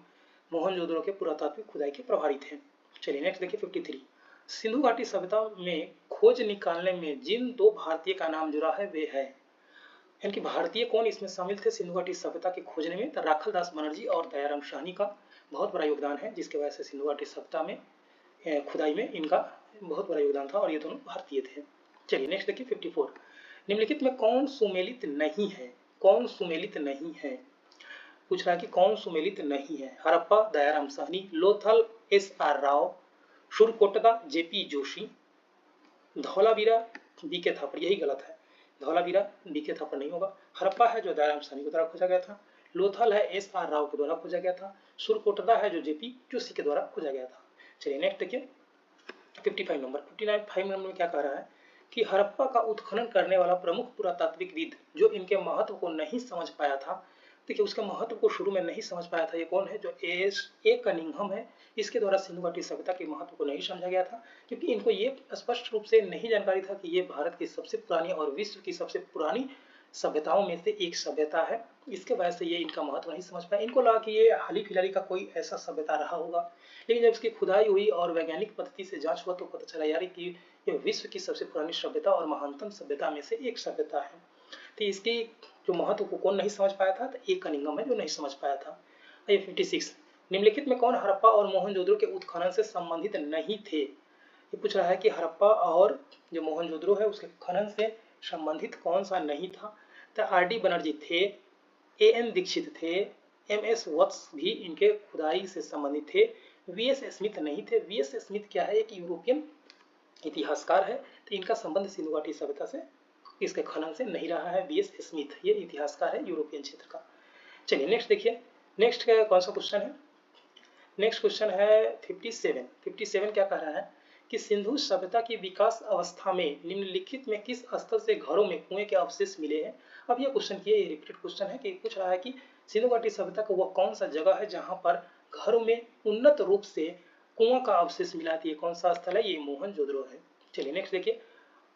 मोहनजोदड़ो के पुरातात्विक खुदाई के प्रभारी थे। चलिए नेक्स्ट देखिए 53, सिंधु घाटी सभ्यता में खोज निकालने में जिन दो भारतीय का नाम जुड़ा है वे है, यानी कि भारतीय कौन इसमें शामिल थे सिंधु घाटी सभ्यता के खोजने में? तो राखल दास बनर्जी और दयाराम साहनी का बहुत बड़ा योगदान है, जिसके वजह से सिंधु घाटी सभ्यता में खुदाई में इनका बहुत बड़ा योगदान था, और ये दोनों भारतीय थे। चलिए नेक्स्ट देखिए 54, निम्नलिखित में कौन सुमेलित नहीं है? कौन सुमेलित नहीं है? पूछ रहा है कि कौन सुमेलित नहीं है? Harappa Dayaram Sahni, Lothal S R. Rao, Surkotada J P Joshi, Dholavira B K Thapar. यही गलत है, धौलावीरा बीके थापर नहीं होगा। हड़प्पा है जो दयाराम साहनी के द्वारा खोजा गया था, लोथल है एस.आर. राव के द्वारा खोजा गया था, शुरकोटदा है जो जेपी जोशी के द्वारा खोजा गया था। चलिए नेक्स्ट देखिए 55 नंबर। 59 नंबर में क्या कह रहा है कि हड़प्पा का उत्खनन करने वाला प्रमुख पुरातात्विकविद जो इनके महत्व को नहीं समझ पाया था, देखिए उसके महत्व को शुरू में नहीं समझ पाया था, ये कौन है? जो ए कनिंघम है। इसके द्वारा सिंधु घाटी सभ्यता के महत्व को नहीं समझा गया था, क्योंकि इनको ये स्पष्ट रूप से नहीं जानकारी था कि ये भारत की सबसे पुरानी और विश्व की सबसे पुरानी सभ्यताओं में से एक सभ्यता है। इसके वजह से ये इनका महत्व नहीं समझ पाया। इनको लगा कि ये हाल फिलहाल का कोई ऐसा सभ्यता रहा होगा, लेकिन जब इसकी खुदाई हुई और वैज्ञानिक पद्धति से जांच हुआ तो पता चला यार कि ये विश्व की सबसे पुरानी सभ्यता और महानतम सभ्यता में से एक सभ्यता है। तो इसकी जो महत्व को कौन नहीं समझ पाया था? तो ए कनिंघम है जो नहीं समझ पाया था। 56 निम्नलिखित में कौन हड़प्पा और मोहनजोदड़ो के उत्खनन से संबंधित नहीं थे? ये पूछ रहा है कि हड़प्पा और जो मोहनजोदड़ो है उसके खनन से संबंधित कौन सा नहीं था? तो आर.डी. बनर्जी थे, ए.एन. दीक्षित थे, एम.एस. वत्स भी इनके खुदाई से संबंधित थे, वी.एस. स्मिथ नहीं थे। वी.एस. स्मिथ क्या है? एक यूरोपियन इतिहासकार है, तो इनका संबंध सिंधु घाटी सभ्यता से इसके खनन से नहीं रहा है। वी.एस. स्मिथ ये इतिहासकार है यूरोपियन क्षेत्र का। चलिए नेक्स्ट देखिए, नेक्स्ट कौन सा क्वेश्चन है? नेक्स्ट क्वेश्चन है 57। 57 क्या कह रहा है कि सिंधु सभ्यता की विकास अवस्था में निम्नलिखित में किस स्थल से घरों में कुएं के अवशेष मिले हैं? अब ये क्वेश्चन की रिपीटेड क्वेश्चन है कि पूछ रहा है कि सिंधु घाटी सभ्यता का वह कौन सा जगह है जहां पर घरों में उन्नत रूप से कुआं का अवशेष मिला है? कौन सा स्थल है? ये मोहनजोदड़ो है। चलिए नेक्स्ट देखिए,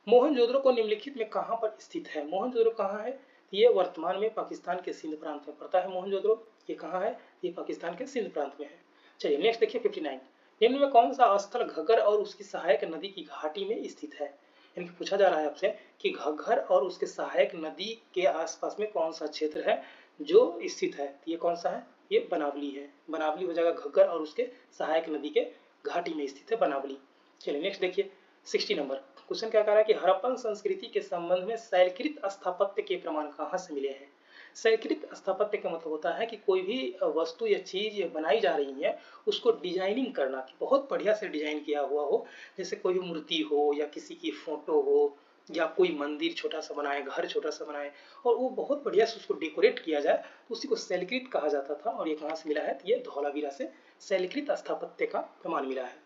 मोहनजोदड़ो को निम्नलिखित में कहां पर स्थित है? मोहनजोदड़ो कहां है? ये वर्तमान में पाकिस्तान के सिंध प्रांत में पड़ता है मोहनजोदड़ो। ये कहां है? ये पाकिस्तान के सिंध प्रांत में है। चलिए नेक्स्ट देखिए 59 निम्न में कौन सा स्थल घग्गर और उसकी सहायक नदी की घाटी में स्थित है? यानी कि पूछा जा रहा है आपसे कि घग्गर और उसके सहायक नदी के आसपास में कौन सा क्षेत्र है जो स्थित है? ये कौन सा है? ये बनावली है। बनावली हो जाएगा घग्गर और उसके सहायक नदी के घाटी में स्थित है बनावली। चलिए नेक्स्ट देखिए 60 नंबर क्वेश्चन क्या कह रहा है कि हड़प्पन संस्कृति के संबंध में शैलकृत स्थापत्य के प्रमाण कहाँ से मिले हैं? शैलकृत स्थापत्य का मतलब होता है कि कोई भी वस्तु या चीज बनाई जा रही है उसको डिजाइनिंग करना, कि बहुत बढ़िया से डिजाइन किया हुआ हो, जैसे कोई भी मूर्ति हो या किसी की फोटो हो या कोई मंदिर छोटा सा बनाए, घर छोटा सा बनाए और वो बहुत बढ़िया से उसको डेकोरेट किया जाए तो उसी को शैलकृत कहा जाता था। और ये कहाँ से मिला है? तो ये धौलावीरा से शैलकृत स्थापत्य का प्रमाण मिला है।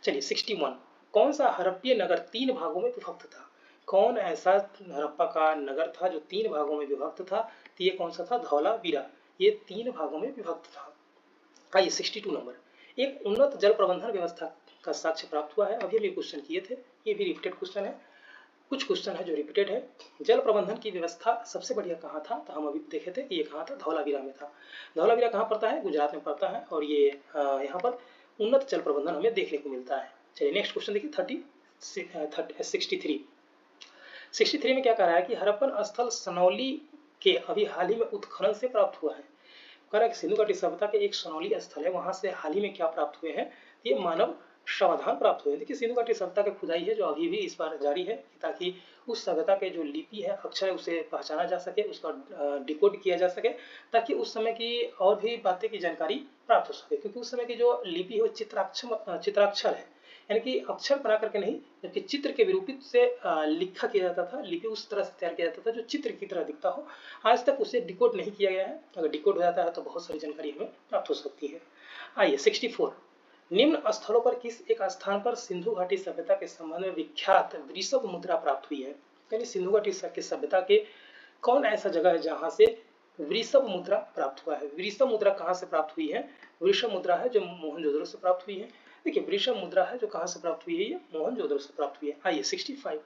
चलिए 61 कौन सा हड़प्पीय नगर 3 भागों में विभक्त था? कौन ऐसा हड़प्पा का नगर था जो 3 भागों में विभक्त था? तो ये कौन सा था? धौलावीरा। ये 3 भागों में विभक्त था। आइए 62 नंबर एक उन्नत जल प्रबंधन व्यवस्था का साक्ष्य प्राप्त हुआ है। अभी भी क्वेश्चन किए थे, ये भी रिपीटेड क्वेश्चन है। कुछ क्वेश्चन है जो रिपीटेड है। जल प्रबंधन की व्यवस्था सबसे बढ़िया कहाँ था? तो हम अभी देखे थे कि ये कहाँ था? धौलावीरा में था। धौलावीरा कहाँ पड़ता है? गुजरात में पड़ता है। और ये यहाँ पर उन्नत जल प्रबंधन हमें देखने को मिलता है। चलिए नेक्स्ट क्वेश्चन देखिए 63 में क्या कह रहा है कि हड़प्पन स्थल सनौली के अभी हाल ही में उत्खनन से प्राप्त हुआ है। कह रहा है कि सिंधु घाटी सभ्यता के एक सनौली स्थल है, वहां से हाल ही में क्या प्राप्त हुए हैं? ये मानव समाधान प्राप्त हुए। देखिए सिंधु घाटी सभ्यता की खुदाई है जो अभी भी इस बार जारी है, ताकि उस सभ्यता के जो लिपि है, अक्षर है, उसे पहचाना जा सके, उसका डिकोड किया जा सके, ताकि उस समय की और भी बातें की जानकारी प्राप्त हो सके। क्योंकि उस समय की जो लिपि है चित्राक्षर है, यानी कि अक्षर बना करके नहीं, जबकि चित्र के विरूपित से लिखा किया जाता था। लिपि उस तरह से तैयार किया जाता था जो चित्र की तरह दिखता हो। आज तक उसे डिकोड नहीं किया गया है। अगर डिकोड हो जाता है तो बहुत सारी जानकारी हमें प्राप्त हो सकती है। आइए 64 निम्न स्थलों पर किस एक स्थान पर सिंधु घाटी सभ्यता के संबंध में विख्यात वृषभ मुद्रा प्राप्त हुई है? यानी सिंधु घाटी की सभ्यता के कौन ऐसा जगह है जहां से वृषभ मुद्रा प्राप्त हुआ है? वृषभ मुद्रा कहां से प्राप्त हुई है? वृषभ मुद्रा है जो मोहनजोदड़ो से प्राप्त हुई है। देखिए वृषभ मुद्रा है जो कहां से प्राप्त हुई है? ये मोहनजोदड़ो से प्राप्त हुई है। आइए 65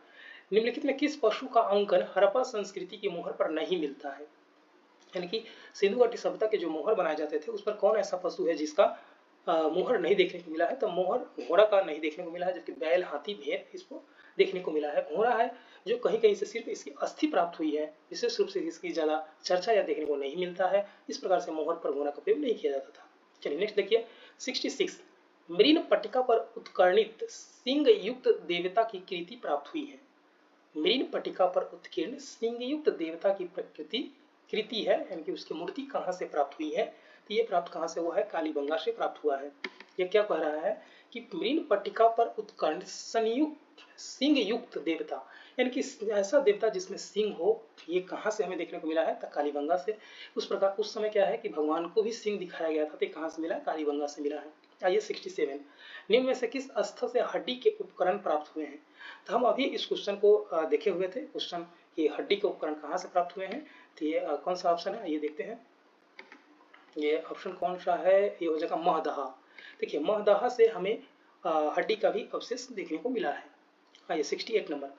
निम्नलिखित में किस पशु का अंकन हड़प्पा संस्कृति की मोहर पर नहीं मिलता है? यानी कि सिंधु घाटी सभ्यता के जो मोहर बनाए जाते थे उस पर कौन ऐसा पशु है जिसका मोहर नहीं देखने को मिला है? तो मोहर घोड़ा का नहीं देखने को मिला है, जबकि बैल, हाथी, भेड़ इसको देखने को मिला है। घोड़ा है जो कहीं कहीं से सिर्फ इसकी अस्थि प्राप्त हुई है, विशेष रूप से इसकी ज्यादा चर्चा या देखने को नहीं मिलता है। इस प्रकार से मोहर पर घोड़ा का प्रयोग नहीं किया जाता था। चलिए नेक्स्ट देखिए 66 मृण पट्टिका पर उत्कीर्णित सिंह युक्त देवता की कृति प्राप्त हुई है। मृण पट्टिका पर उत्कीर्ण सिंह युक्त देवता की प्रकृति कृति है, यानी कि उसकी मूर्ति कहाँ से प्राप्त हुई है, तो ये प्राप्त कहाँ से हुआ है, कालीबंगा से प्राप्त हुआ है। ये क्या कह रहा है कि मृण पट्टिका पर उत्कर्ण संयुक्त सिंह युक्त देवता, यानी कि ऐसा देवता जिसमें सिंह हो, ये कहाँ से हमें देखने को मिला है, तो कालीबंगा से। उस प्रकार उस समय क्या है कि भगवान को भी सिंह दिखाया गया था, तो कहाँ से मिला, कालीबंगा से मिला है। आइए 67, निम्न में से किस स्थल से हड्डी के उपकरण प्राप्त हुए हैं। तो हम अभी इस क्वेश्चन को देखे हुए थे, क्वेश्चन ये हड्डी के उपकरण कहाँ से प्राप्त हुए हैं, तो ये कौन सा ऑप्शन है, ये देखते हैं। ये ऑप्शन कौन सा है, ये हो जाएगा महदहा। देखिए महदहा से हमें हड्डी का भी अवशेष देखने को मिला है। आइए 68 नंबर,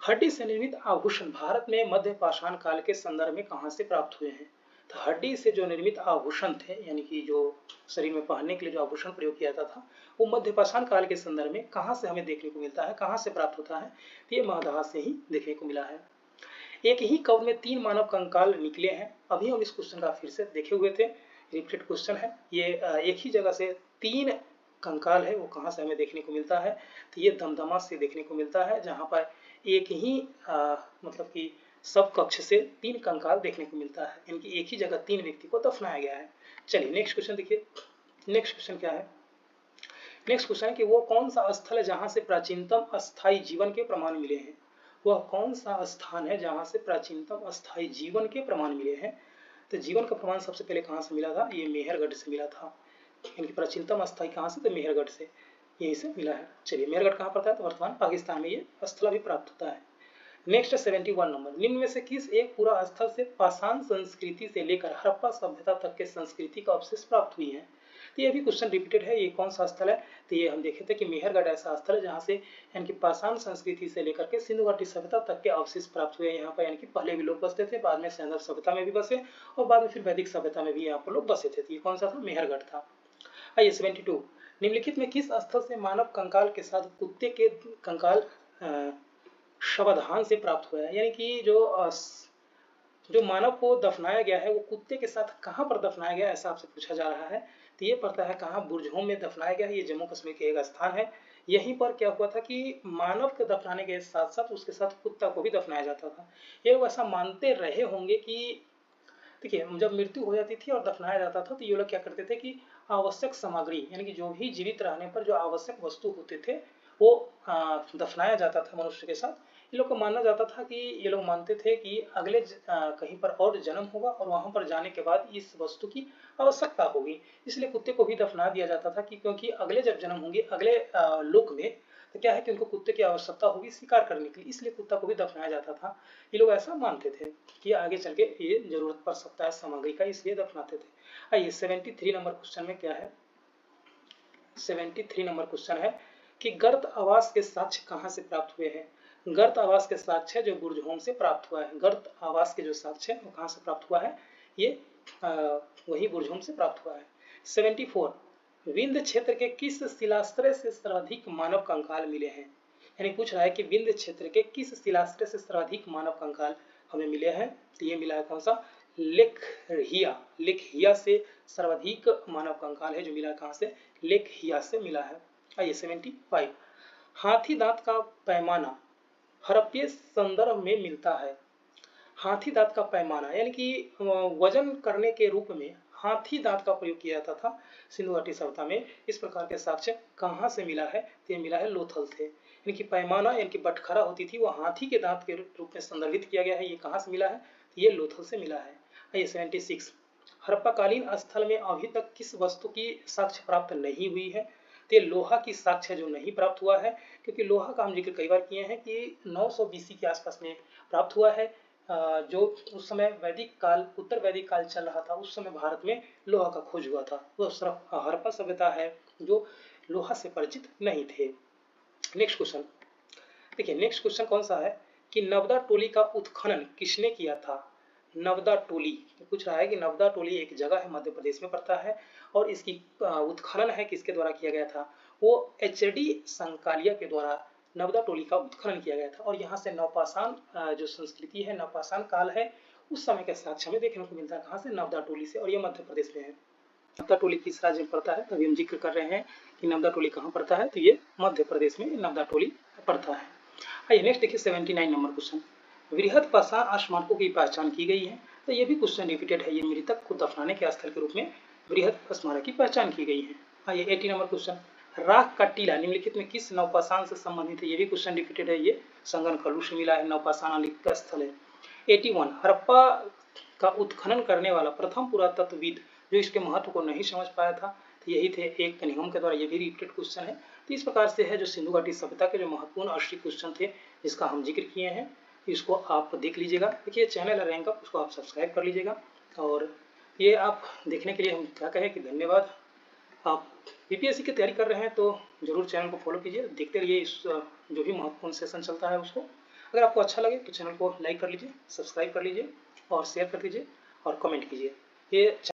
हड्डी से निर्मित आभूषण भारत में मध्य पाषाण काल के संदर्भ में कहां से प्राप्त हुए हैं। तो हड्डी से जो निर्मित आभूषण थे, यानी कि जो शरीर में पहनने के लिए जो आभूषण प्रयोग किया जाता था, वो मध्य पाषाण काल के संदर्भ में कहां से हमें देखने को मिलता है, कहां से प्राप्त होता है, तो ये महदहा से ही देखने को मिला है। एक ही कव में 3 मानव कंकाल निकले हैं। अभी हम इस क्वेश्चन का फिर से देखे हुए थे, रिपीटेड क्वेश्चन है ये। एक ही जगह से 3 कंकाल है, वो कहाँ से हमें देखने को मिलता है, तो ये दमदमा से देखने को मिलता है, जहाँ पर एक ही मतलब कि सब कक्ष से 3 कंकाल देखने को मिलता है, यानी कि एक ही जगह 3 व्यक्ति को दफनाया गया है। चलिए नेक्स्ट क्वेश्चन देखिए, नेक्स्ट क्वेश्चन क्या है। नेक्स्ट क्वेश्चन है कि वो कौन सा स्थल है जहाँ से प्राचीनतम अस्थायी जीवन के प्रमाण मिले हैं। वह कौन सा स्थान है जहाँ से प्राचीनतम अस्थायी जीवन के प्रमाण मिले हैं। तो जीवन का प्रमाण सबसे पहले कहाँ से मिला था, ये मेहरगढ़ से मिला था, यानी प्राचीनतम अस्थायी कहाँ से, तो मेहरगढ़ से, यहीं से मिला है। चलिए मेहरगढ़ कहाँ पड़ता है, तो वर्तमान पाकिस्तान में ये स्थल अभी प्राप्त होता है। नेक्स्ट 71 नंबर, निम्न में से किस एक पूरा स्थल से पाषाण संस्कृति से लेकर हड़प्पा सभ्यता तक के संस्कृति का अवशेष प्राप्त हुई है। तो ये भी क्वेश्चन रिपीटेड है, ये कौन सा स्थल है, तो ये हम देखे थे कि मेहरगढ़ ऐसा स्थल है जहाँ से यानी कि पाषाण संस्कृति से लेकर के सिंधु घाटी सभ्यता तक के अवशेष प्राप्त हुए यहाँ पर, यानी कि पहले भी लोग बसते थे, बाद में सैंधव सभ्यता में भी बसे, और बाद में फिर वैदिक सभ्यता में भी यहाँ पर लोग बसे थे। ये कौन सा था, मेहरगढ़ था। आइए 72, निम्नलिखित में किस स्थल से मानव कंकाल के साथ कुत्ते के कंकाल शवधान से प्राप्त हुआ है, यानी कि जो मानव को दफनाया गया है वो कुत्ते के साथ कहाँ पर दफनाया गया, ऐसा आपसे पूछा जा रहा है। तो ये पड़ता है कहाँ, बुरझोम में दफनाया गया है, ये जम्मू कश्मीर के एक स्थान है। यहीं पर क्या हुआ था कि मानव को दफनाने के साथ साथ उसके साथ कुत्ता को भी दफनाया जाता था। ये लोग ऐसा मानते रहे होंगे कि देखिए जब मृत्यु हो जाती थी और दफनाया जाता था, तो ये लोग क्या करते थे कि आवश्यक सामग्री, यानी कि जो भी जीवित रहने पर जो आवश्यक वस्तु होते थे वो दफनाया जाता था मनुष्य के साथ। ये लोग को माना जाता था कि ये लोग मानते थे कि अगले कहीं पर और जन्म होगा और वहां पर जाने के बाद इस वस्तु की आवश्यकता होगी, इसलिए कुत्ते को भी दफना दिया जाता था कि क्योंकि अगले जब जन्म होंगे अगले लोक में, तो क्या है कि उनको कुत्ते की आवश्यकता होगी शिकार करने के लिए, इसलिए कुत्ता को भी दफनाया जाता था। ये लोग ऐसा मानते थे कि आगे चल के ये जरूरत पड़ सकता है सामग्री का, इसलिए दफनाते थे। आइए 73 नंबर क्वेश्चन में क्या है, 73 नंबर क्वेश्चन है कि गर्त आवास के साक्ष्य कहाँ से प्राप्त हुए हैं। गर्त आवास के साक्ष्य जो बुरझोम से प्राप्त हुआ है, गर्त आवास के जो साक्ष्य है वो कहाँ से प्राप्त हुआ है, ये वही बुरझोम से प्राप्त हुआ है। 74, विंध्य क्षेत्र के किस शिलाश्रय से सर्वाधिक मानव कंकाल मिले हैं, यानी पूछ रहा है कि विंध्य क्षेत्र के किस शिलाश्रय से सर्वाधिक मानव कंकाल हमें मिले हैं। तो ये मिला है कौन सा, लेखहिया, लेखहिया से सर्वाधिक मानव कंकाल है जो मिला कहाँ से, लेखहिया से मिला है। आइए 75, हाथी दांत का पैमाना हड़प्पीय संदर्भ में मिलता है। हाथी दांत का पैमाना यानी कि वजन करने के रूप में हाथी दांत का प्रयोग किया जाता था सिंधु घाटी सभ्यता में। इस प्रकार के साक्ष्य कहाँ से मिला है, तो ये मिला है लोथल से, यानी कि पैमाना यानी कि बटखरा होती थी वो हाथी के दांत के रूप में संदर्भित किया गया है। ये कहाँ से मिला है, तो ये लोथल से मिला है। आइए 76, हड़प्पाकालीन स्थल में अभी तक किस वस्तु की साक्ष्य प्राप्त नहीं हुई है, तो ये लोहा की साक्ष्य जो नहीं प्राप्त हुआ है, क्योंकि लोहा का हम जिक्र कई बार किए हैं कि 900 BC के आसपास में प्राप्त हुआ है। जो उस समय वैदिक काल, उत्तर वैदिक काल चल रहा था, उस समय भारत में लोहा का खोज हुआ था। वो सिर्फ हड़प्पा सभ्यता है जो लोहा से परिचित नहीं थे। नेक्स्ट क्वेश्चन देखिए, नेक्स्ट क्वेश्चन कौन सा है कि नवदा टोली का उत्खनन किसने किया था। नवदा टोली पूछ रहा है कि नवदा टोली एक जगह है, मध्य प्रदेश में पड़ता है, और इसकी उत्खनन है किसके द्वारा किया गया था, वो HD संकालिया के द्वारा नवदा टोली का उत्खनन किया गया था। और यहाँ से नवपाषाण जो संस्कृति है, नवपाषाण काल है, उस समय के साक्ष्य हमें देखने को मिलता है कहाँ से, नवदा टोली से, और ये मध्य प्रदेश में है। नवदा टोली किस राज्य में पड़ता है, तभी हम जिक्र कर रहे हैं कि नवदा टोली कहाँ पड़ता है, तो ये मध्य प्रदेश में नवदा टोली पड़ता है। आइए नेक्स्ट देखिए 79 नंबर क्वेश्चन, वृहद पाषाण स्मारकों की पहचान की गई है। तो ये भी क्वेश्चन रिपीटेड है। ये मृतक को दफनाने के स्थल के रूप में बृहद स्मारक की पहचान की गई है। आइए 80 नंबर क्वेश्चन, राख का टीला निम्नलिखित में किस नवपाषाण से संबंधित है? ये भी क्वेश्चन रिपीटेड है। ये संगनकलू से मिला है, नवपाषाण का स्थल है। 81 हड़प्पा का उत्खनन करने वाला प्रथम पुरातत्वविद जो इसके महत्व को नहीं समझ पाया था, तो यही थे एक कनिंघम के द्वारा। ये भी रिपीटेड क्वेश्चन है। तो इस प्रकार से है जो सिंधु घाटी सभ्यता के जो महत्वपूर्ण 80 क्वेश्चन थे जिसका हम जिक्र किए हैं, इसको आप देख लीजिएगा। देखिए चैनल रैंक अप, उसको आप सब्सक्राइब कर लीजिएगा। और ये आप देखने के लिए हम क्या कहें कि धन्यवाद। आप बीपीएससी की तैयारी कर रहे हैं तो जरूर चैनल को फॉलो कीजिए, देखते रहिए इस जो भी महत्वपूर्ण सेशन चलता है उसको। अगर आपको अच्छा लगे तो चैनल को लाइक कर लीजिए, सब्सक्राइब कर लीजिए और शेयर कर दीजिए और कमेंट कीजिए। ये